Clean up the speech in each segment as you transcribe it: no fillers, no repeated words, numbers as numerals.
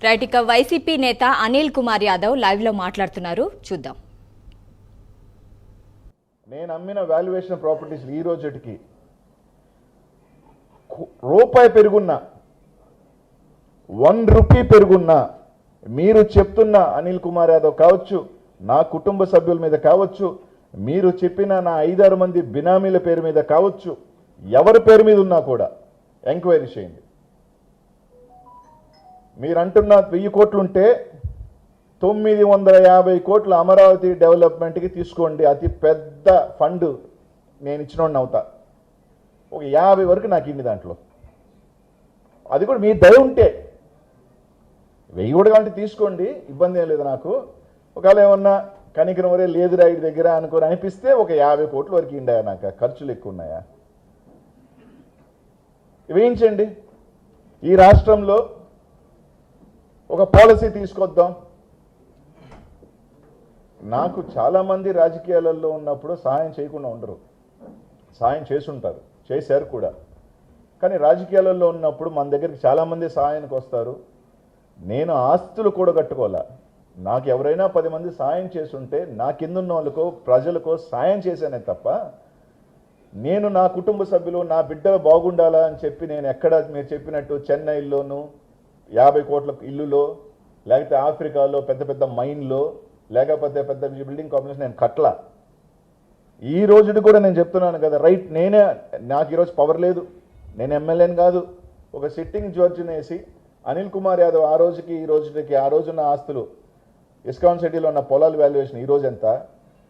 Right, ఇక YCP నేత Anil Kumar Yadav live లో మాట్లాడుతున్నారు, చూద్దాం. నేను అమ్మిన వాల్యుయేషన్ ప్రాపర్టీస్ ఈ రోజుకి రూపాయి పెరుగున్నా, 1 రూపీ పెరుగున్నా, మీరు చెప్తున్న అనిల్ కుమార్ యాదవ్ కావచ్చు, నా కుటుంబ సభ్యుల మీద కావచ్చు, మీరు చెప్పిన నా 5-6 మంది బినామీల పేరు మీద కావచ్చు, ఎవరి పేరు మీద ఉన్నా కూడా ఎంక్వైరీ చేయండి. మీరు అంటున్న 1000 కోట్లు ఉంటే 950 కోట్లు అమరావతి డెవలప్మెంట్కి తీసుకోండి. అతి పెద్ద ఫండ్ నేను ఇచ్చినోడిని అవుతా. ఒక 50 వరకు నాకు ఇన్ని దాంట్లో, అది కూడా మీ దయ ఉంటే 1000 కూడా అంటే తీసుకోండి, ఇబ్బంది ఏం లేదు నాకు. ఒకవేళ ఏమన్నా కనికరం వరే లేదు రైడ్ దగ్గర అనుకొని అనిపిస్తే ఒక 50 కోట్ల వరకు ఇండాయా, నాకు ఖర్చులు ఎక్కువ ఉన్నాయా, వేయించండి. ఈ రాష్ట్రంలో ఒక పాలసీ తీసుకొద్దాం. నాకు చాలామంది రాజకీయాలలో ఉన్నప్పుడు సహాయం చేయకుండా ఉండరు, సహాయం చేసుంటారు, చేశారు కూడా. కానీ రాజకీయాలలో ఉన్నప్పుడు మన దగ్గరికి చాలామంది సహాయానికి వస్తారు. నేను ఆస్తులు కూడా కట్టుకోవాలా, నాకు ఎవరైనా 10 మంది సాయం చేసుంటే నా కిందున్న వాళ్ళకో ప్రజలకో సాయం చేశానే తప్ప, నేను నా కుటుంబ సభ్యులు నా బిడ్డలు బాగుండాలా అని చెప్పి నేను ఎక్కడ మీరు చెప్పినట్టు చెన్నైలోను 50 కోట్ల ఇల్లులో, లేకపోతే ఆఫ్రికాలో పెద్ద పెద్ద మైన్లో, లేకపోతే పెద్ద బిల్డింగ్ కాంప్లెక్స్ నేను కట్టలా. ఈ రోజుది కూడా నేను చెప్తున్నాను కదా, రైట్, నాకు ఈరోజు పవర్ లేదు, నేను ఎమ్మెల్యేని కాదు. ఒక సిట్టింగ్ జడ్జిని వేసి అనిల్ కుమార్ యాదవ్ ఆ రోజుకి ఈ రోజుకి, ఆ రోజున్న ఆస్తులు ఇస్కాన్ సిటీలో ఉన్న పొలాల వాల్యుయేషన్ ఈ రోజు ఎంత,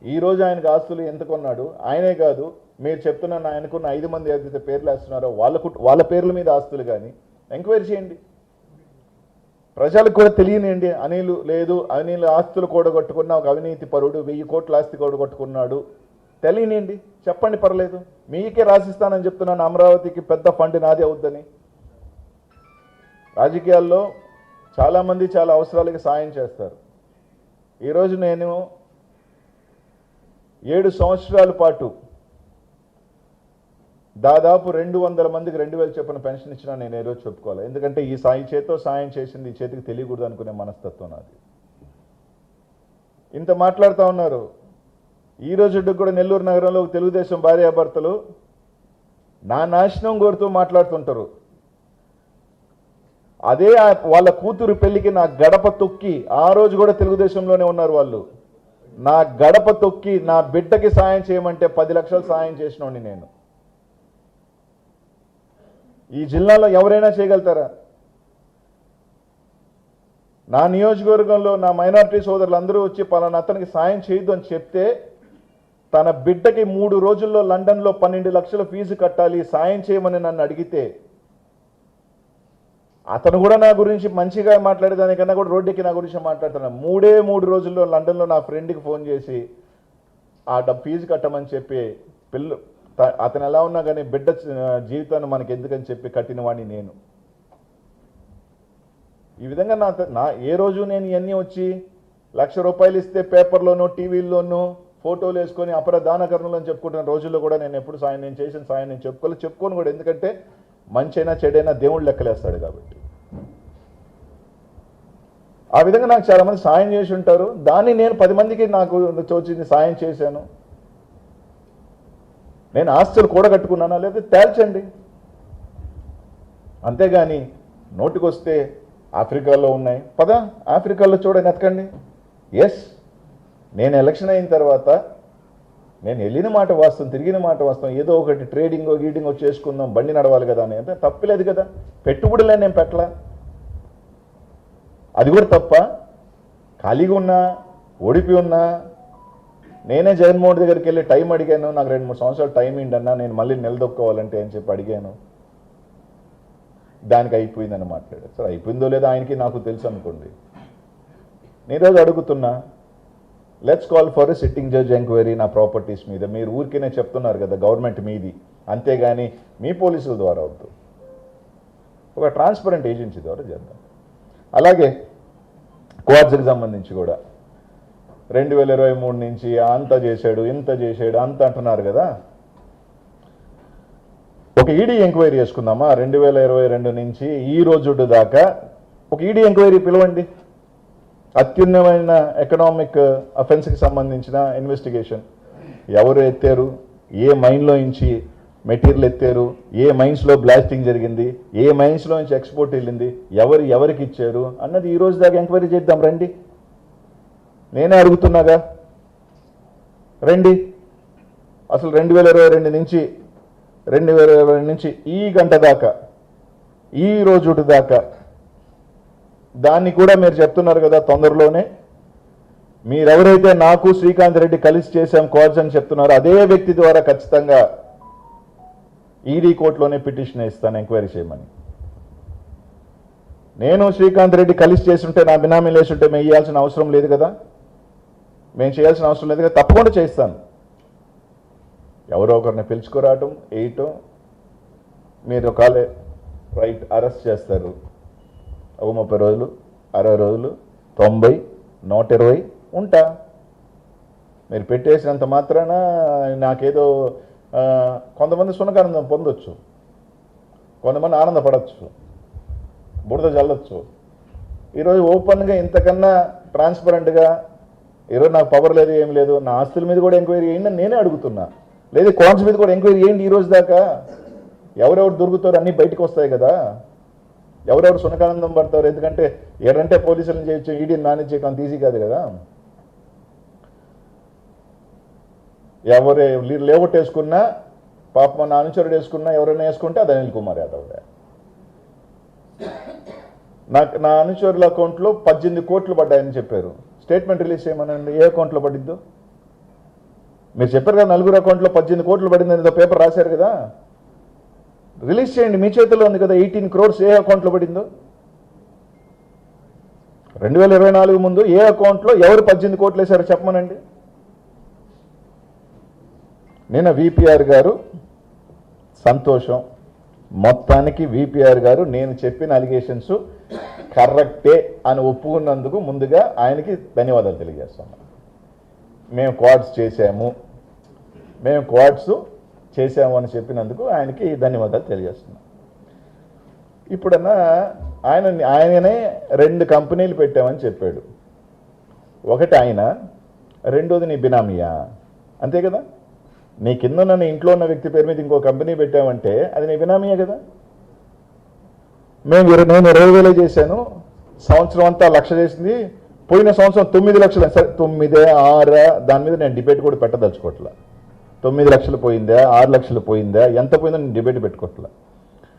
ఈ రోజు ఆయనకు ఆస్తులు ఎంత కొన్నాడు, ఆయనే కాదు మీరు చెప్తున్న ఆయనకున్న 5 మంది ఏదైతే పేర్లు వేస్తున్నారో వాళ్ళ పేర్ల మీద ఆస్తులు కానీ ఎంక్వైరీ చేయండి. ప్రజలకు కూడా తెలియనియండి. అనిల్ ఆస్తులు కూడగొట్టుకున్న ఒక అవినీతి పరుడు, 1000 కోట్ల ఆస్తి కూడగొట్టుకున్నాడు తెలియనియండి, చెప్పండి, పర్లేదు. మీకే రాసిస్తానని చెప్తున్నాను, అమరావతికి పెద్ద ఫండ్ నాది అవుద్దని. రాజకీయాల్లో చాలామంది చాలా అవసరాలకి సాయం చేస్తారు. ఈరోజు నేను 7 సంవత్సరాల పాటు దాదాపు 200 మందికి 2000 చొప్పున పెన్షన్ ఇచ్చినా నేను ఏ రోజు చెప్పుకోవాలి. ఎందుకంటే ఈ చేతితో సాయం చేసింది ఈ చేతికి తెలియకూడదు అనుకునే మనస్తత్వం నాది. ఇంత మాట్లాడుతూ ఉన్నారు. ఈ రోజు కూడా నెల్లూరు నగరంలో తెలుగుదేశం భార్యాభర్తలు నా నాశనం కోరుతూ మాట్లాడుతుంటారు. అదే వాళ్ళ కూతురు పెళ్లికి నా గడప తొక్కి, ఆ రోజు కూడా తెలుగుదేశంలోనే ఉన్నారు వాళ్ళు, నా గడప తొక్కి నా బిడ్డకి సాయం చేయమంటే 10 లక్షలు సాయం చేసినోడిని నేను. ఈ జిల్లాలో ఎవరైనా చేయగలుగుతారా? నా నియోజకవర్గంలో నా మైనారిటీ సోదరులు అందరూ వచ్చి పలానా అతనికి సాయం చేయొద్దు అని చెప్తే, తన బిడ్డకి 3 రోజుల్లో లండన్లో 12 లక్షల ఫీజు కట్టాలి సాయం చేయమని నన్ను అడిగితే, అతను కూడా నా గురించి మంచిగా మాట్లాడేదానికన్నా కూడా రోడ్డుకి నా గురించి మాట్లాడుతున్నాను. 3 రోజుల్లో లండన్లో నా ఫ్రెండ్కి ఫోన్ చేసి ఆ ఫీజు కట్టమని చెప్పి అతను ఎలా ఉన్నా కానీ బిడ్డ జీవితాన్ని మనకి ఎందుకని చెప్పి కట్టిన వాడిని నేను. ఈ విధంగా నా ఏ రోజు నేను ఇవన్నీ వచ్చి ₹1,00,000 ఇస్తే పేపర్లోనూ టీవీల్లోనూ ఫోటోలు వేసుకొని అపరదానకరణలు అని చెప్పుకుంటున్న రోజుల్లో కూడా నేను ఎప్పుడు నేను చేసిన సాయం నేను చెప్పుకోను కూడా. ఎందుకంటే మంచైనా చెడైనా దేవుడు లెక్కలేస్తాడు కాబట్టి. ఆ విధంగా నాకు చాలామంది సాయం చేసి ఉంటారు. దాన్ని నేను 10 మందికి నాకు తోచింది సాయం చేశాను. నేను ఆస్తులు కూడగట్టుకున్నానా లేదా తేల్చండి. అంతేగాని నోటికొస్తే ఆఫ్రికాలో ఉన్నాయి, ఆఫ్రికాలో చూడని ఎతకండి. ఎస్, నేను ఎలక్షన్ అయిన తర్వాత నేను వెళ్ళిన మాట వాస్తవం, తిరిగిన మాట వాస్తవం. ఏదో ఒకటి ట్రేడింగో గీడింగో చేసుకుందాం, బండి నడవాలి కదా అని అంటే తప్పులేదు కదా. పెట్టుబడులే నేను పెట్టలా, అది కూడా తప్ప. ఖాళీగా ఉన్నా, ఓడిపి ఉన్నా, నేనే జగన్మోహన్ దగ్గరికి వెళ్ళి టైం అడిగాను. నాకు 2-3 సంవత్సరాలు టైం ఏంటన్నా, నేను మళ్ళీ నిలదొక్కోవాలంటే అని చెప్పి అడిగాను. దానికి అయిపోయిందని మాట్లాడారు. సరే, అయిపోయిందో లేదో ఆయనకి నాకు తెలుసు అనుకోండి. నేను రోజు అడుగుతున్నా, let's call for a sitting judge enquiry నా ప్రాపర్టీస్ మీద. మీరు ఊరికేనే చెప్తున్నారు కదా గవర్నమెంట్ మీది, అంతేగాని మీ పోలీసుల ద్వారా వద్దు, ఒక ట్రాన్స్పరెంట్ ఏజెన్సీ ద్వారా చేద్దాం. అలాగే క్వార్ట్స్కి సంబంధించి కూడా 2023 నుంచి అంత చేశాడు, ఇంత చేశాడు, అంత అంటున్నారు కదా. ఒక ఈడీ ఎంక్వైరీ చేసుకుందామా? 2022 నుంచి ఈ రోజు దాకా ఒక ఈడీ ఎంక్వైరీ పిలవండి, అత్యున్నతమైన ఎకనామిక్ అఫెన్స్కి సంబంధించిన ఇన్వెస్టిగేషన్. ఎవరు ఎత్తారు, ఏ మైన్లో నుంచి మెటీరియల్ ఎత్తారు, ఏ మైన్స్లో బ్లాస్టింగ్ జరిగింది, ఏ మైన్స్లో నుంచి ఎక్స్పోర్ట్ వెళ్ళింది, ఎవరికి ఇచ్చారు అన్నది ఈ రోజు దాకా ఎంక్వైరీ చేద్దాం రండి. నేనే అడుగుతున్నాగా, రండి. అసలు 2022 నుంచి ఈ గంట దాకా, ఈ రోజు దాకా దాన్ని కూడా మీరు చెప్తున్నారు కదా తొందరలోనే. మీరెవరైతే నాకు శ్రీకాంత్ రెడ్డి కలిసి చేశాం క్వాడ్స్ అని చెప్తున్నారో అదే వ్యక్తి ద్వారా ఖచ్చితంగా ఈడీ కోర్టులోనే పిటిషన్ ఇస్తాను ఎంక్వైరీ చేయమని. నేను శ్రీకాంత్ రెడ్డి కలిసి చేస్తుంటే, నా బినామీలు వేస్తుంటే మేము చేయాల్సిన అవసరం లేదు కదా, మేము చేయాల్సిన అవసరం లేదు కదా, తప్పకుండా చేస్తాను. ఎవరో ఒకరిని పిలుచుకురావటం, వేయటం, మీరు ఒకవేళ రైట్ అరెస్ట్ చేస్తారు, ఒక 30 రోజులు, 60 రోజులు, 90, 120 ఉంటా. మీరు పెట్టేసినంత మాత్రాన నాకేదో కొంతమంది సునకానందం పొందొచ్చు, కొంతమంది ఆనందపడవచ్చు, బురద చల్లొచ్చు. ఈరోజు ఓపెన్గా ఇంతకన్నా ట్రాన్స్పరెంట్గా ఈరోజు నాకు పవర్ లేదు, ఏం లేదు, నా ఆస్తుల మీద కూడా ఎంక్వైరీ చేయండి అని నేనే అడుగుతున్నా. లేదు కాన్స్ మీద కూడా ఎంక్వైరీ చేయండి. ఈ రోజు దాకా ఎవరెవరు దొరుకుతారో అన్నీ బయటకు వస్తాయి కదా, ఎవరెవరు సునకానందం పడతారు. ఎందుకంటే ఎవరంటే పోలీసులను చేయొచ్చు, ఈడీని మేనేజ్ చేయడం అంత ఈజీ కాదు కదా. ఎవరు లేఅవుట్ వేసుకున్నా, పాప నా అనుచరుడు వేసుకున్నా, ఎవరైనా వేసుకుంటే అది అనిల్ కుమార్ యాదవ్. నా అనుచరుల అకౌంట్లో 18 కోట్లు పడ్డాయని చెప్పారు. స్టేట్మెంట్ రిలీజ్ చేయమనండి, ఏ అకౌంట్లో పడిద్దో. మీరు చెప్పారు కదా 4 అకౌంట్లో 18 కోట్లు పడిందని ఏదో పేపర్ రాశారు కదా, రిలీజ్ చేయండి. మీ చేతిలో ఉంది కదా 18 crores ఏ అకౌంట్లో పడిందో. 2024 ముందు ఏ అకౌంట్లో ఎవరు 18 కోట్లు వేశారో చెప్పమనండి. నిన్న విపిఆర్ గారు సంతోషం, మొత్తానికి విపిఆర్ గారు నేను చెప్పిన అలిగేషన్స్ కరెక్టే అని ఒప్పుకున్నందుకు ముందుగా ఆయనకి ధన్యవాదాలు తెలియజేస్తున్నాం. మేము క్వాడ్స్ చేసాము అని చెప్పినందుకు ఆయనకి ధన్యవాదాలు తెలియజేస్తున్నాం. ఇప్పుడన్నా ఆయననే 2 కంపెనీలు పెట్టామని చెప్పాడు. ఒకటి ఆయన, రెండోది నీ బినామీయా, అంతే కదా. నీ కింద నీ ఇంట్లో ఉన్న వ్యక్తి పేరు మీద ఇంకో కంపెనీ పెట్టామంటే అది నీ బినామీయే కదా. నేను 20,000 చేశాను, సంవత్సరం అంతా 1,00,000 చేసింది, పోయిన సంవత్సరం 9 లక్షలు. సరే 9, 6 దాని మీద నేను డిబేట్ కూడా పెట్టదలుచుకోవట్లా. 9 లక్షలు పోయిందా, 6 లక్షలు పోయిందా, ఎంత పోయిందో నేను డిబేట్ పెట్టుకోవట్లా.